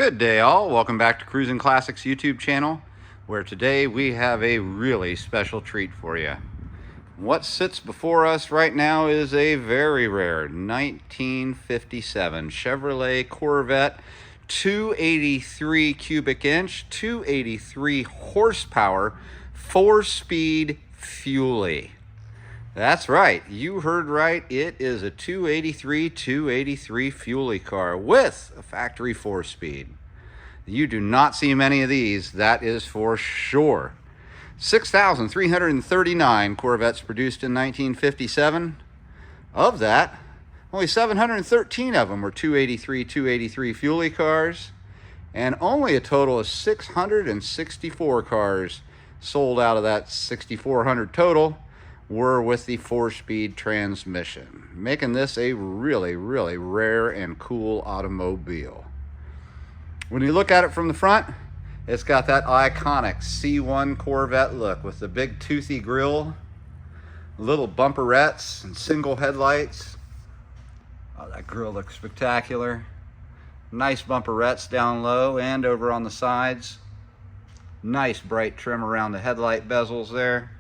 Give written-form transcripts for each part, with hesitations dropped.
Good day all, welcome back to Cruisin Classics YouTube channel, where today we have a really special treat for you. What sits before us right now is a very rare 1957 Chevrolet Corvette 283 cubic inch, 283 horsepower, 4-speed Fuelie. That's right, you heard right. It is a 283 Fuelie car with a factory 4-speed. You do not see many of these, that is for sure. 6,339 Corvettes produced in 1957. Of that, only 713 of them were 283 Fuelie cars, and only a total of 664 cars sold out of that 6,400 total were with the 4-speed transmission, making this a really rare and cool automobile. When you look at it from the front, it's got that iconic C1 Corvette look with the big toothy grille, little bumperettes and single headlights. Oh, that grille looks spectacular. Nice bumperettes down low and over on the sides. Nice bright trim around the headlight bezels there.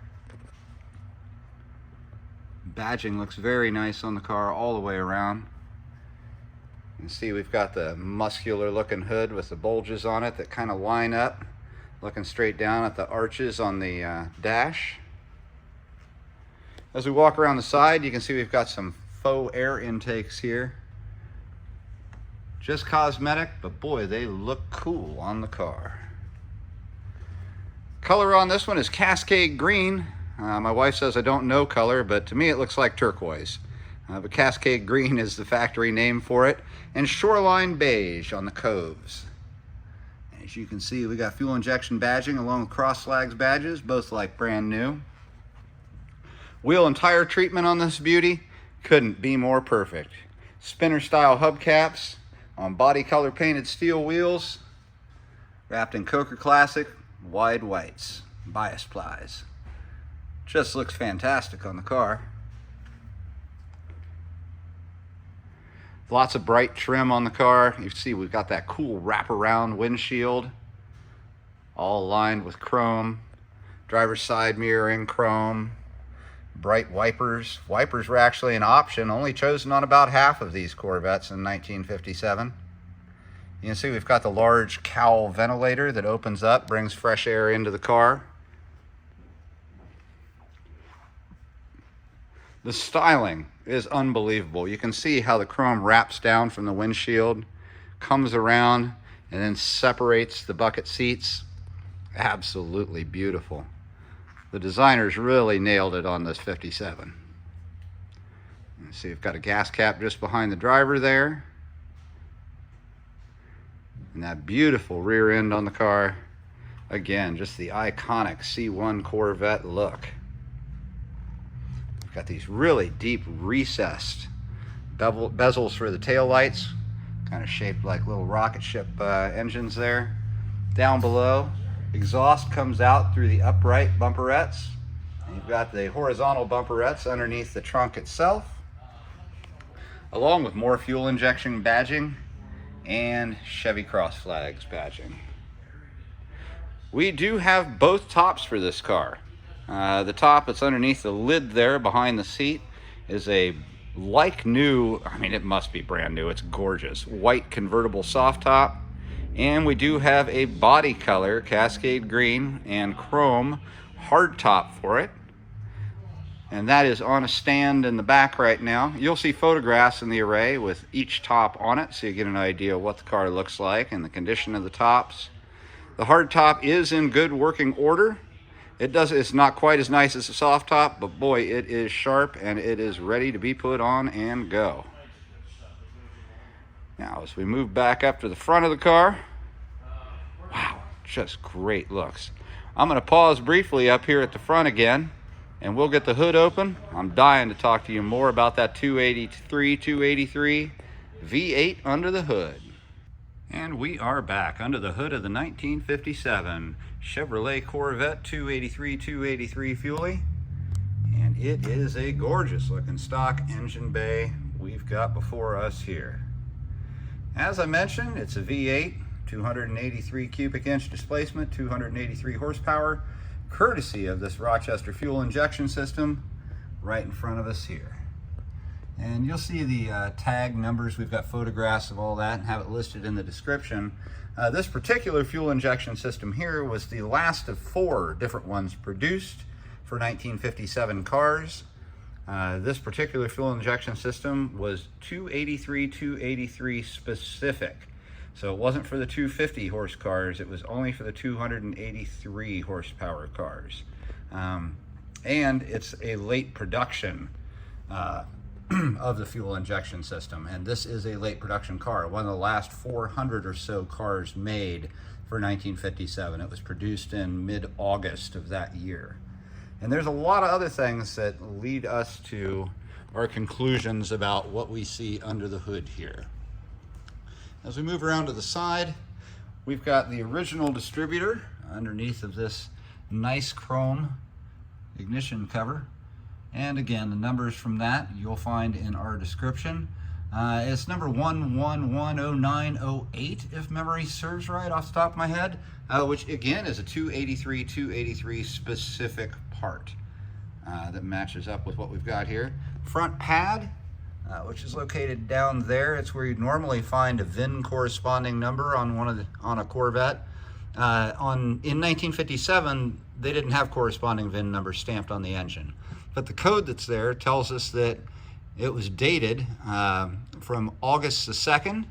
Badging looks very nice on the car all the way around. You can see we've got the muscular looking hood with the bulges on it that kind of line up, looking straight down at the arches on the dash. As we walk around the side, you can see we've got some faux air intakes here. Just cosmetic, but boy, they look cool on the car. Color on this one is Cascade Green. My wife says I don't know color, but to me it looks like turquoise. But Cascade Green is the factory name for it. And Shoreline Beige on the coves. As you can see, we got fuel injection badging along with cross flags badges, both like brand new. Wheel and tire treatment on this beauty couldn't be more perfect. Spinner style hubcaps on body color painted steel wheels, wrapped in Coker Classic wide whites, bias plies. Just looks fantastic on the car. Lots of bright trim on the car. You see we've got that cool wraparound windshield, all lined with chrome. Driver's side mirror in chrome. Bright wipers. Wipers were actually an option, only chosen on about half of these Corvettes in 1957. You can see we've got the large cowl ventilator that opens up, brings fresh air into the car. The styling is unbelievable. You can see how the chrome wraps down from the windshield, comes around, and then separates the bucket seats. Absolutely beautiful. The designers really nailed it on this 57. You see, we've got a gas cap just behind the driver there. And that beautiful rear end on the car. Again, just the iconic C1 Corvette look. Got these really deep recessed bezels for the tail lights, kind of shaped like little rocket ship engines there. Down below, exhaust comes out through the upright bumperettes. And you've got the horizontal bumperettes underneath the trunk itself, along with more fuel injection badging and Chevy cross flags badging. We do have both tops for this car. The top that's underneath the lid there behind the seat is a like new, I mean it must be brand new, it's gorgeous, white convertible soft top. And we do have a body color Cascade Green and chrome hard top for it. And that is on a stand in the back right now. You'll see photographs in the array with each top on it, so you get an idea of what the car looks like and the condition of the tops. The hard top is in good working order. It's not quite as nice as a soft top, but boy, it is sharp and it is ready to be put on and go. Now, as we move back up to the front of the car, wow, just great looks. I'm going to pause briefly up here at the front again, and we'll get the hood open. I'm dying to talk to you more about that 283 V8 under the hood. And we are back under the hood of the 1957 Chevrolet Corvette 283 Fuelie. And it is a gorgeous looking stock engine bay we've got before us here. As I mentioned, it's a V8, 283 cubic inch displacement, 283 horsepower, courtesy of this Rochester fuel injection system right in front of us here. And you'll see the tag numbers. We've got photographs of all that and have it listed in the description. This particular fuel injection system here was the last of 4 different ones produced for 1957 cars. This particular fuel injection system was 283 specific. So it wasn't for the 250 horse cars, it was only for the 283 horsepower cars. And it's a late production of the fuel injection system. And this is a late production car, one of the last 400 or so cars made for 1957. It was produced in mid-August of that year. And there's a lot of other things that lead us to our conclusions about what we see under the hood here. As we move around to the side, we've got the original distributor underneath of this nice chrome ignition cover. And again, the numbers from that you'll find in our description. It's number 1110908, if memory serves right off the top of my head, which again is a 283 specific part that matches up with what we've got here. Front pad, which is located down there. It's where you'd normally find a VIN corresponding number on a Corvette. In 1957, they didn't have corresponding VIN numbers stamped on the engine. But the code that's there tells us that it was dated from August the 2nd,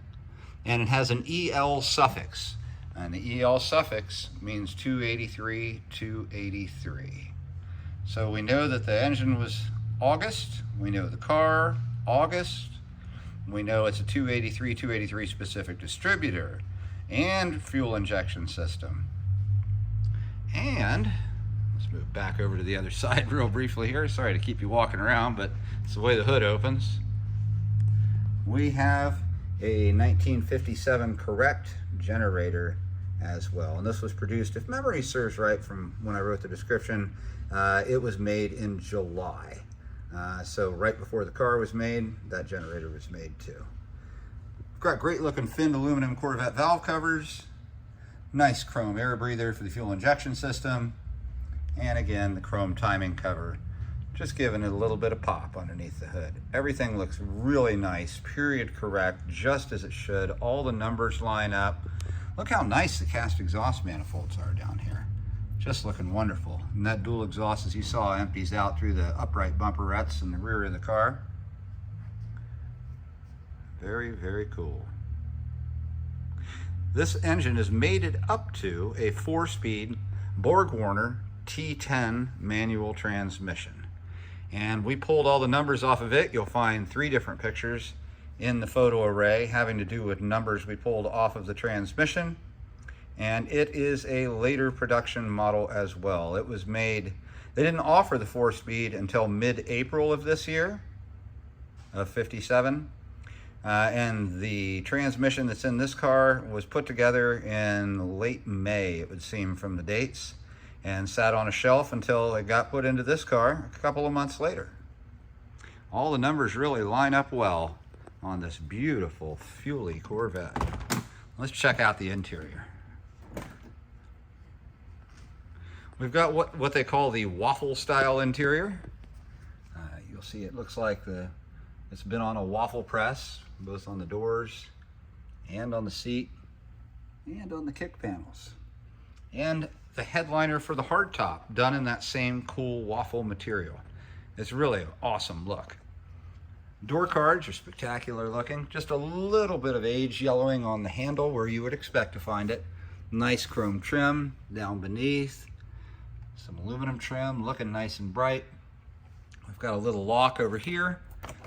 and it has an EL suffix. And the EL suffix means 283. So we know that the engine was August, we know the car, August, we know it's a 283 specific distributor and fuel injection system. And let's move back over to the other side real briefly here. Sorry to keep you walking around, but it's the way the hood opens. We have a 1957 Corvette generator as well. And this was produced, if memory serves right from when I wrote the description, it was made in July. So right before the car was made, that generator was made too. We've got great looking finned aluminum Corvette valve covers, nice chrome air breather for the fuel injection system, and again, the chrome timing cover, just giving it a little bit of pop underneath the hood. Everything looks really nice, period correct, just as it should. All the numbers line up. Look how nice the cast exhaust manifolds are down here. Just looking wonderful. And that dual exhaust, as you saw, empties out through the upright bumperettes in the rear of the car. Very, very cool. This engine is mated up to a 4-speed Borg-Warner T10 manual transmission. And we pulled all the numbers off of it. You'll find 3 different pictures in the photo array having to do with numbers we pulled off of the transmission. And it is a later production model as well. It was made, they didn't offer the 4-speed until mid-April of this year, of 57. And the transmission that's in this car was put together in late May, it would seem from the dates, and sat on a shelf until it got put into this car a couple of months later. All the numbers really line up well on this beautiful fuely Corvette. Let's check out the interior. We've got what they call the waffle style interior. You'll see it looks like it's been on a waffle press, both on the doors and on the seat and on the kick panels. And the headliner for the hardtop done in that same cool waffle material. It's really an awesome look. Door cards are spectacular looking. Just a little bit of age yellowing on the handle where you would expect to find it. Nice chrome trim down beneath. Some aluminum trim looking nice and bright. We've got a little lock over here.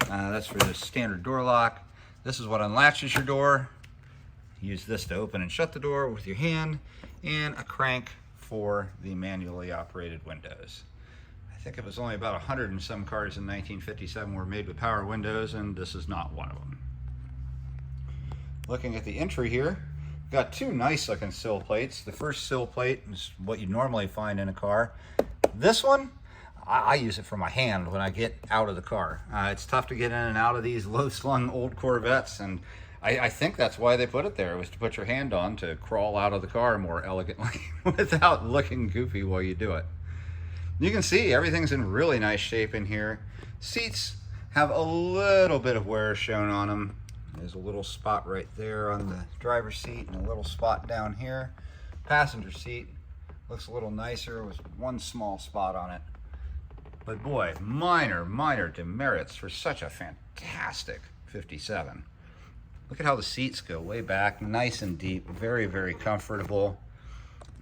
That's for the standard door lock. This is what unlatches your door. Use this to open and shut the door with your hand, and a crank for the manually operated windows. I think it was only about 100 and some cars in 1957 were made with power windows, and this is not one of them. Looking at the entry here, got 2 nice looking sill plates. The first sill plate is what you normally find in a car. This one, I use it for my hand when I get out of the car. It's tough to get in and out of these low-slung old Corvettes, and I think that's why they put it there, was to put your hand on to crawl out of the car more elegantly without looking goofy while you do it. You can see everything's in really nice shape in here. Seats have a little bit of wear shown on them. There's a little spot right there on the driver's seat and a little spot down here. Passenger seat looks a little nicer with one small spot on it. But boy, minor demerits for such a fantastic 57. Look at how the seats go way back, nice and deep, very comfortable.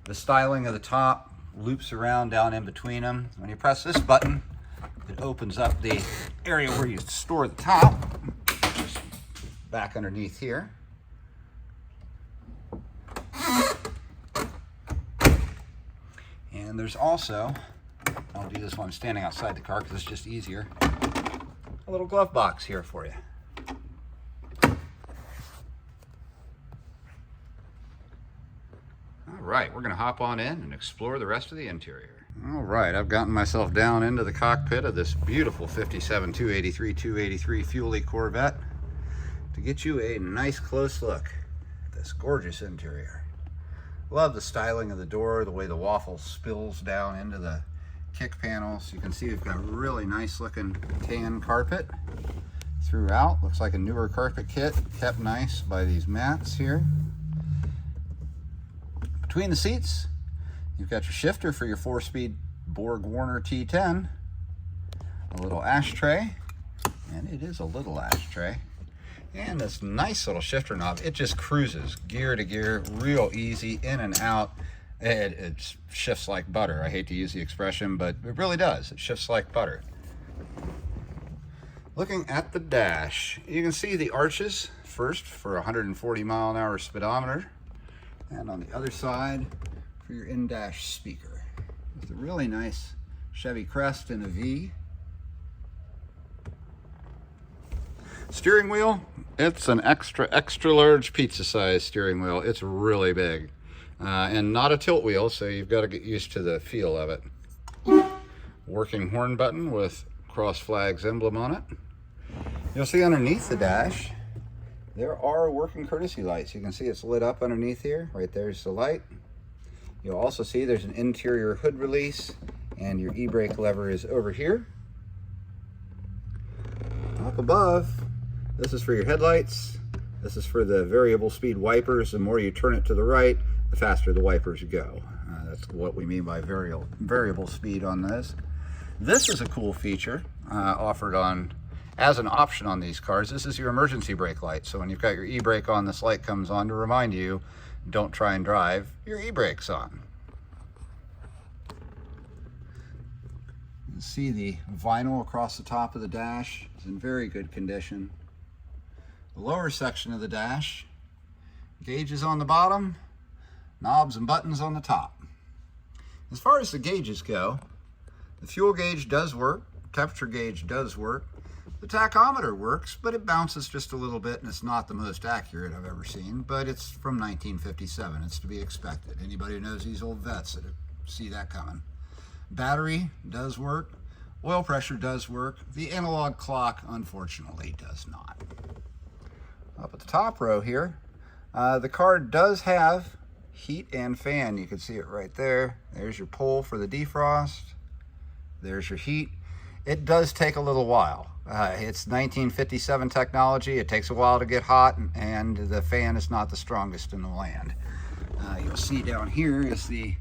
The styling of the top loops around down in between them. When you press this button, it opens up the area where you store the top, which is back underneath here. And there's also, I'll do this while I'm standing outside the car because it's just easier, a little glove box here for you. All right, we're gonna hop on in and explore the rest of the interior. All right, I've gotten myself down into the cockpit of this beautiful 57 283 Fuelie Corvette to get you a nice close look at this gorgeous interior. Love the styling of the door, the way the waffle spills down into the kick panels. You can see we've got really nice looking tan carpet throughout. Looks like a newer carpet kit, kept nice by these mats here. Between the seats, you've got your shifter for your 4-speed Borg Warner T10, a little ashtray, and it is a little ashtray, and this nice little shifter knob. It just cruises gear to gear, real easy, in and out. It shifts like butter. I hate to use the expression, but it really does. It shifts like butter. Looking at the dash, you can see the arches first for 140 mile an hour speedometer, and on the other side for your in-dash speaker with a really nice Chevy crest in a V. Steering wheel, it's an extra large pizza size steering wheel. It's really big and not a tilt wheel, so you've got to get used to the feel of it. Working horn button with cross flags emblem on it. You'll see underneath the dash there are working courtesy lights. You can see it's lit up underneath here. Right there's the light. You'll also see there's an interior hood release, and your e-brake lever is over here. Up above, this is for your headlights. This is for the variable speed wipers. The more you turn it to the right, the faster the wipers go. That's what we mean by variable speed on this. This is a cool feature offered on as an option on these cars. This is your emergency brake light. So when you've got your e-brake on, this light comes on to remind you, don't try and drive, your e-brake's on. You can see the vinyl across the top of the dash is in very good condition. The lower section of the dash, gauges on the bottom, knobs and buttons on the top. As far as the gauges go, the fuel gauge does work, temperature gauge does work. The tachometer works, but it bounces just a little bit, and it's not the most accurate I've ever seen, but it's from 1957. It's to be expected. Anybody who knows these old vets that see that coming. Battery does work. Oil pressure does work. The analog clock, unfortunately, does not. Up at the top row here, the car does have heat and fan. You can see it right there. There's your pull for the defrost. There's your heat. It does take a little while. It's 1957 technology. It takes a while to get hot, and the fan is not the strongest in the land. You'll see down here is the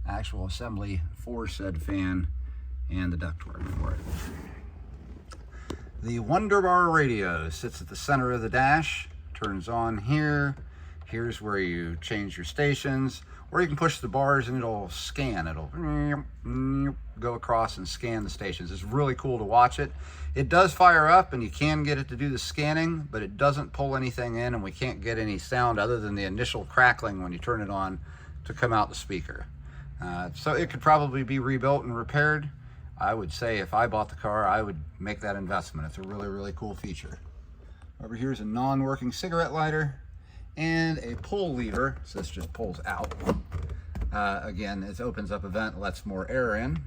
actual assembly for said fan and the ductwork for it. The Wonder Bar radio sits at the center of the dash, turns on here. Here's where you change your stations, or you can push the bars and it'll scan. It'll go across and scan the stations. It's really cool to watch it. It does fire up and you can get it to do the scanning, but it doesn't pull anything in, and we can't get any sound other than the initial crackling when you turn it on to come out the speaker. So it could probably be rebuilt and repaired. I would say if I bought the car, I would make that investment. It's a really cool feature. Over here is a non-working cigarette lighter and a pull lever, so this just pulls out. Again, it opens up a vent, lets more air in.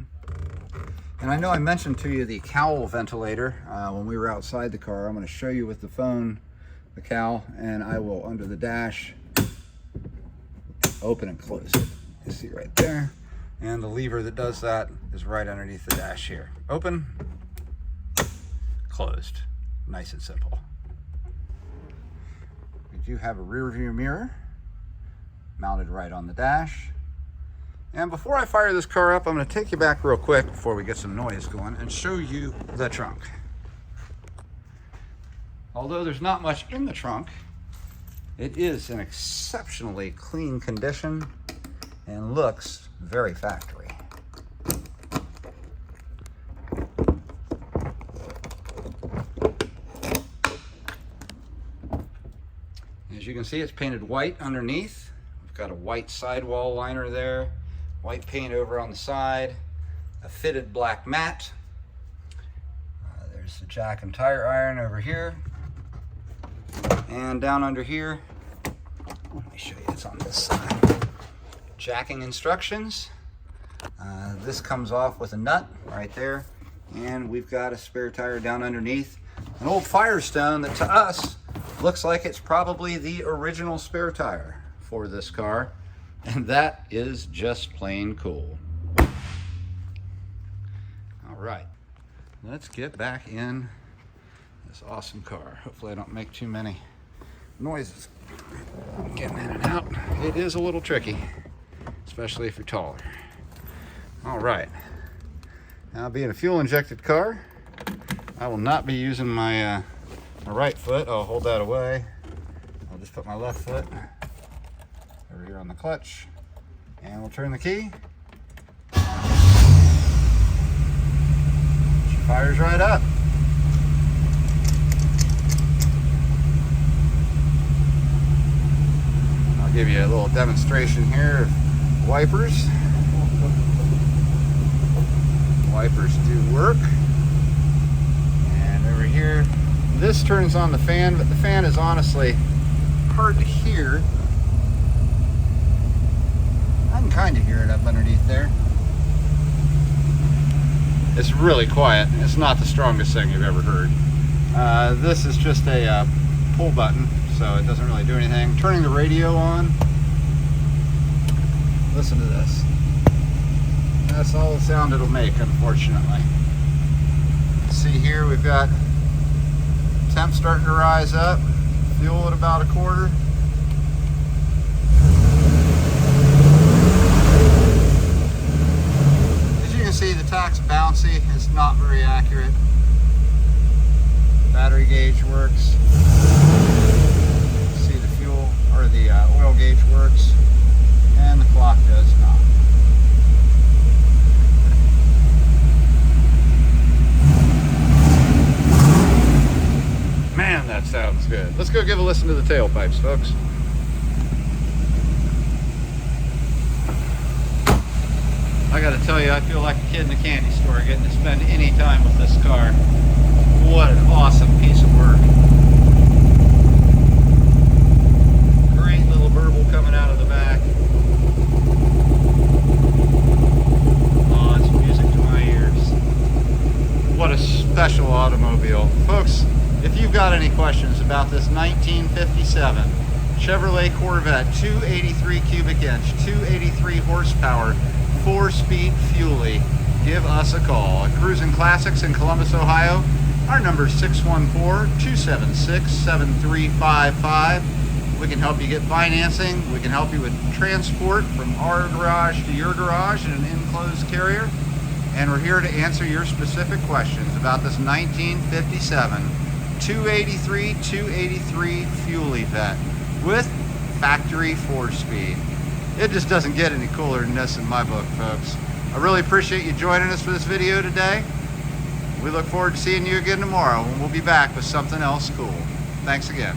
And I know I mentioned to you the cowl ventilator when we were outside the car. I'm going to show you with the phone the cowl, and I will, under the dash, open and close it. You see right there. And the lever that does that is right underneath the dash here. Open, closed. Nice and simple. We do have a rear view mirror mounted right on the dash. And before I fire this car up, I'm going to take you back real quick before we get some noise going and show you the trunk. Although there's not much in the trunk, it is in exceptionally clean condition and looks very factory. As you can see, it's painted white underneath. We've got a white sidewall liner there, white paint over on the side, a fitted black mat. There's the jack and tire iron over here. And down under here, let me show you, it's on this side. Jacking instructions. This comes off with a nut right there, and we've got a spare tire down underneath. An old Firestone that to us looks like it's probably the original spare tire for this car, and that is just plain cool. All right, let's get back in this awesome car. Hopefully I don't make too many noises getting in and out. It is a little tricky, especially if you're taller. All right, now being a fuel injected car, I will not be using my right foot. I'll hold that away. I'll just put my left foot over here on the clutch, and we'll turn the key. She fires right up. I'll give you a little demonstration here of wipers. Wipers do work. And over here, this turns on the fan, but the fan is honestly hard to hear. I can kind of hear it up underneath there. It's really quiet. It's not the strongest thing you've ever heard. This is just a pull button, so it doesn't really do anything. Turning the radio on. Listen to this. That's all the sound it'll make, unfortunately. See here, we've got temp starting to rise up. Fuel at about 1/4. As you can see, the tach's bouncy. It's not very accurate. Battery gauge works. See the fuel or the oil gauge works, and the clock does not. Man, that sounds good. Let's go give a listen to the tailpipes, folks. I gotta tell you, I feel like a kid in a candy store getting to spend any time with this car. What an awesome piece of work. Great little burble coming out of the back. Oh, it's music to my ears. What a special automobile. Folks, if you've got any questions about this 1957 Chevrolet Corvette 283 cubic inch, 283 horsepower, 4-speed fuelie, give us a call. At Cruisin Classics in Columbus, Ohio, our number is 614-276-7355. We can help you get financing. We can help you with transport from our garage to your garage in an enclosed carrier. And we're here to answer your specific questions about this 1957 283 fuelie Vette with factory 4-speed. It just doesn't get any cooler than this in my book, folks. I really appreciate you joining us for this video today. We look forward to seeing you again tomorrow when we'll be back with something else cool. Thanks again.